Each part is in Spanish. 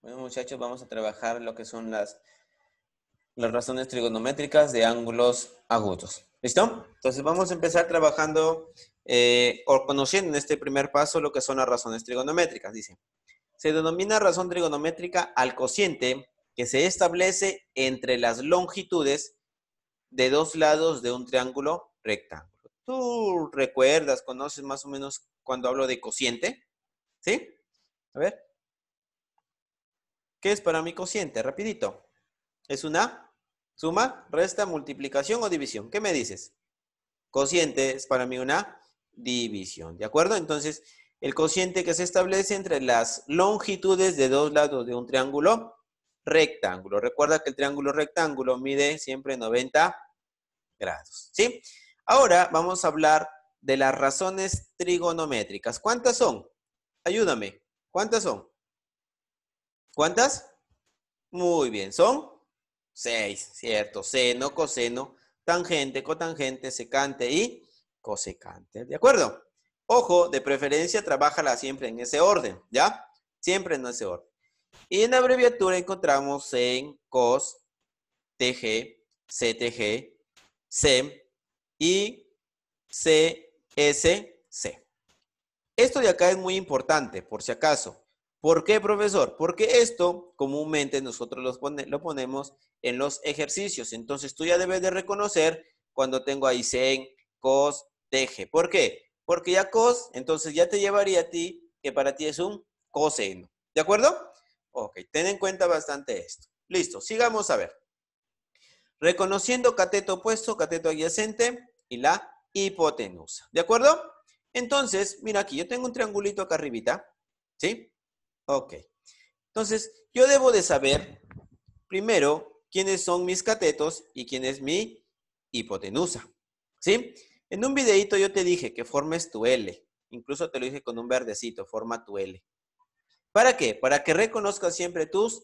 Bueno, muchachos, vamos a trabajar lo que son las razones trigonométricas de ángulos agudos. ¿Listo? Entonces vamos a empezar trabajando o conociendo en este primer paso lo que son las razones trigonométricas. Dice, se denomina razón trigonométrica al cociente que se establece entre las longitudes de dos lados de un triángulo rectángulo. ¿Tú recuerdas, conoces más o menos cuando hablo de cociente? ¿Sí? A ver, ¿qué es para mí cociente? Rapidito. ¿Es una suma, resta, multiplicación o división? ¿Qué me dices? Cociente es para mí una división, ¿de acuerdo? Entonces, el cociente que se establece entre las longitudes de dos lados de un triángulo rectángulo. Recuerda que el triángulo rectángulo mide siempre 90 grados, ¿sí? Ahora vamos a hablar de las razones trigonométricas. ¿Cuántas son? Ayúdame. ¿Cuántas son? ¿Cuántas? Muy bien, son 6, ¿cierto? Seno, coseno, tangente, cotangente, secante y cosecante, ¿de acuerdo? Ojo, de preferencia, trabájala siempre en ese orden, ¿ya? Siempre en ese orden. Y en abreviatura encontramos en cos, TG, CTG, SEM y CSC. Esto de acá es muy importante, por si acaso. ¿Por qué, profesor? Porque esto comúnmente nosotros lo ponemos en los ejercicios. Entonces tú ya debes de reconocer cuando tengo ahí sen, cos, teje. ¿Por qué? Porque ya cos, entonces ya te llevaría a ti que para ti es un coseno. ¿De acuerdo? Ok, ten en cuenta bastante esto. Listo, sigamos a ver. Reconociendo cateto opuesto, cateto adyacente y la hipotenusa. ¿De acuerdo? Entonces, mira aquí, yo tengo un triangulito acá arribita. ¿Sí? Ok. Entonces, yo debo de saber, primero, quiénes son mis catetos y quién es mi hipotenusa. ¿Sí? En un videito yo te dije que formes tu L. Incluso te lo dije con un verdecito, forma tu L. ¿Para qué? Para que reconozcas siempre tus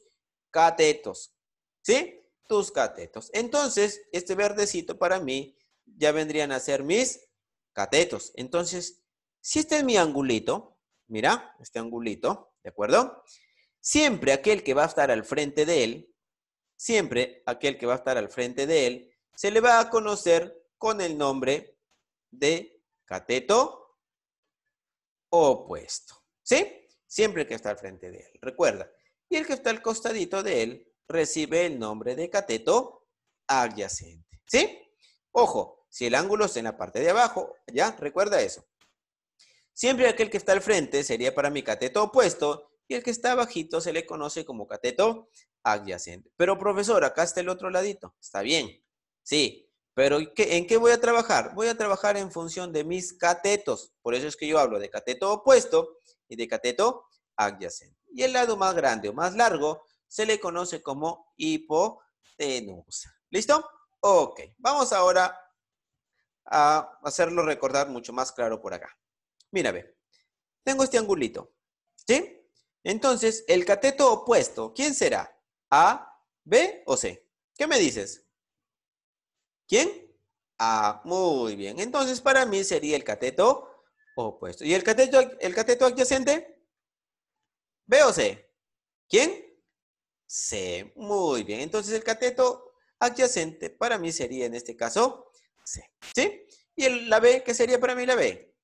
catetos. ¿Sí? Tus catetos. Entonces, este verdecito para mí ya vendrían a ser mis catetos. Entonces, si este es mi angulito, mira, este angulito, ¿de acuerdo? Siempre aquel que va a estar al frente de él, siempre aquel que va a estar al frente de él, se le va a conocer con el nombre de cateto opuesto. ¿Sí? Siempre que está al frente de él. Recuerda. Y el que está al costadito de él recibe el nombre de cateto adyacente. ¿Sí? Ojo, si el ángulo está en la parte de abajo, ¿ya? Recuerda eso. Siempre aquel que está al frente sería para mi cateto opuesto y el que está abajito se le conoce como cateto adyacente. Pero profesor, acá está el otro ladito. Está bien. Sí. Pero ¿en qué voy a trabajar? Voy a trabajar en función de mis catetos. Por eso es que yo hablo de cateto opuesto y de cateto adyacente. Y el lado más grande o más largo se le conoce como hipotenusa. ¿Listo? Ok. Vamos ahora a hacerlo recordar mucho más claro por acá. Mira, ve. Tengo este angulito. ¿Sí? Entonces, el cateto opuesto, ¿quién será? ¿A, B o C? ¿Qué me dices? ¿Quién? A. Muy bien. Entonces, para mí sería el cateto opuesto. ¿Y el cateto adyacente? ¿B o C? ¿Quién? C. Muy bien. Entonces, el cateto adyacente para mí sería en este caso C. ¿Sí? ¿Y la B? ¿Qué sería para mí la B?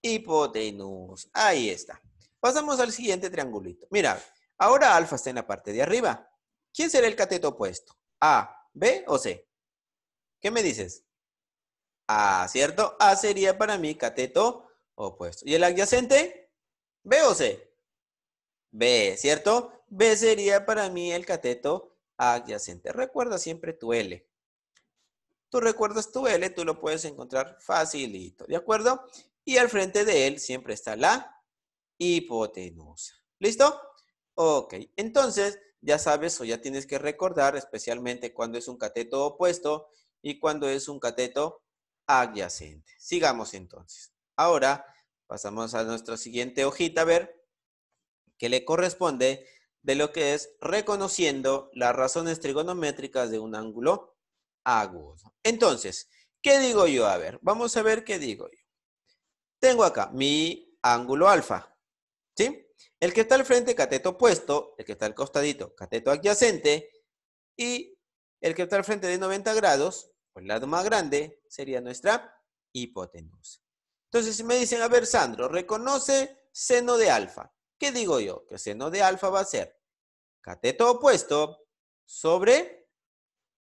Hipotenusa. Ahí está. Pasamos al siguiente triangulito. Mira, ahora alfa está en la parte de arriba. ¿Quién será el cateto opuesto? ¿A, B o C? ¿Qué me dices? A, ¿cierto? A sería para mí cateto opuesto. ¿Y el adyacente? ¿B o C? B, ¿cierto? B sería para mí el cateto adyacente. Recuerda siempre tu L. Tú recuerdas tu L, tú lo puedes encontrar facilito, ¿de acuerdo? Y al frente de él siempre está la hipotenusa. ¿Listo? Ok, entonces ya sabes o ya tienes que recordar especialmente cuando es un cateto opuesto y cuando es un cateto adyacente. Sigamos entonces. Ahora pasamos a nuestra siguiente hojita a ver qué le corresponde de lo que es reconociendo las razones trigonométricas de un ángulo agudo. Entonces, ¿qué digo yo? A ver, vamos a ver qué digo yo. Tengo acá mi ángulo alfa. ¿Sí? El que está al frente, cateto opuesto. El que está al costadito, cateto adyacente. Y el que está al frente de 90 grados, o el lado más grande, sería nuestra hipotenusa. Entonces, si me dicen, a ver, Sandro, reconoce seno de alfa. ¿Qué digo yo? Que seno de alfa va a ser cateto opuesto sobre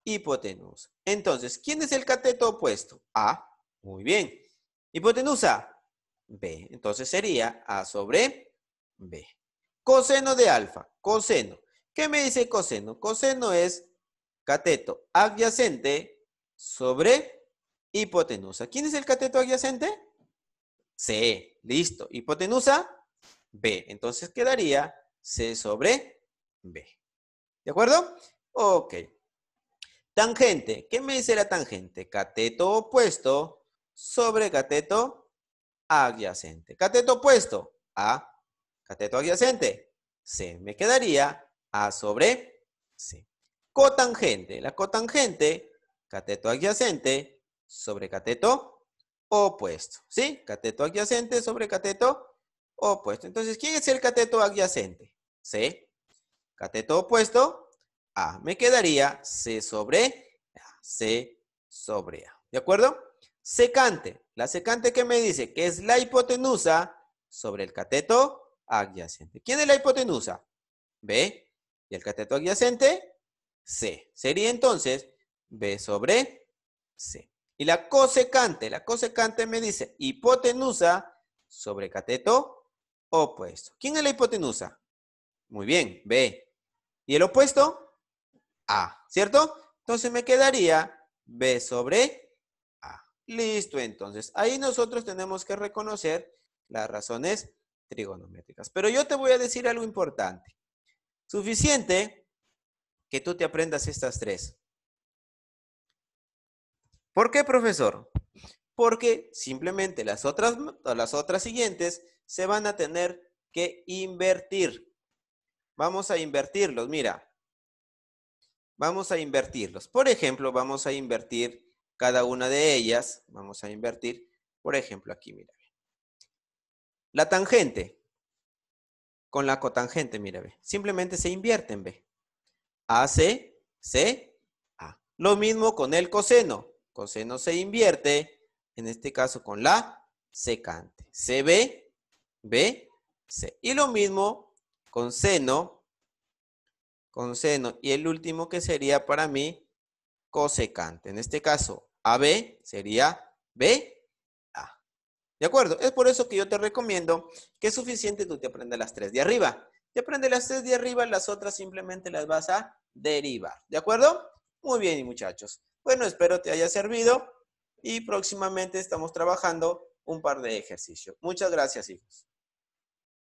hipotenusa. Entonces, ¿quién es el cateto opuesto? A. Muy bien. Hipotenusa. B. Entonces sería A sobre B. Coseno de alfa. Coseno. ¿Qué me dice coseno? Coseno es cateto adyacente sobre hipotenusa. ¿Quién es el cateto adyacente? C. Listo. Hipotenusa, B. Entonces quedaría C sobre B. ¿De acuerdo? Ok. Tangente. ¿Qué me dice la tangente? Cateto opuesto sobre cateto adyacente. Cateto opuesto, A. Cateto adyacente, C. Me quedaría A sobre C. Cotangente. La cotangente, cateto adyacente sobre cateto opuesto. ¿Sí? Cateto adyacente sobre cateto opuesto. Entonces, ¿quién es el cateto adyacente? C. Cateto opuesto, A. Me quedaría C sobre A. C sobre A. ¿De acuerdo? Secante. La secante que me dice que es la hipotenusa sobre el cateto adyacente. ¿Quién es la hipotenusa? B. ¿Y el cateto adyacente? C. Sería entonces B sobre C. Y la cosecante me dice hipotenusa sobre cateto opuesto. ¿Quién es la hipotenusa? Muy bien, B. ¿Y el opuesto? A, ¿cierto? Entonces me quedaría B sobre A. Listo, entonces. Ahí nosotros tenemos que reconocer las razones trigonométricas. Pero yo te voy a decir algo importante. Suficiente que tú te aprendas estas tres. ¿Por qué, profesor? Porque simplemente las otras siguientes se van a tener que invertir. Vamos a invertirlos, mira. Vamos a invertirlos. Por ejemplo, vamos a invertir cada una de ellas. Vamos a invertir, por ejemplo, aquí, mira. La tangente con la cotangente, mira, ve. Simplemente se invierten, ve. AC, C, A. Lo mismo con el coseno. Coseno se invierte, en este caso con la secante. CB, B, C. Y lo mismo con seno. Y el último que sería para mí cosecante. En este caso, AB sería B, A. ¿De acuerdo? Es por eso que yo te recomiendo que es suficiente tú te aprendas las tres de arriba. Te aprendes las tres de arriba, las otras simplemente las vas a derivar. ¿De acuerdo? Muy bien, muchachos. Bueno, espero te haya servido y próximamente estamos trabajando un par de ejercicios. Muchas gracias, hijos.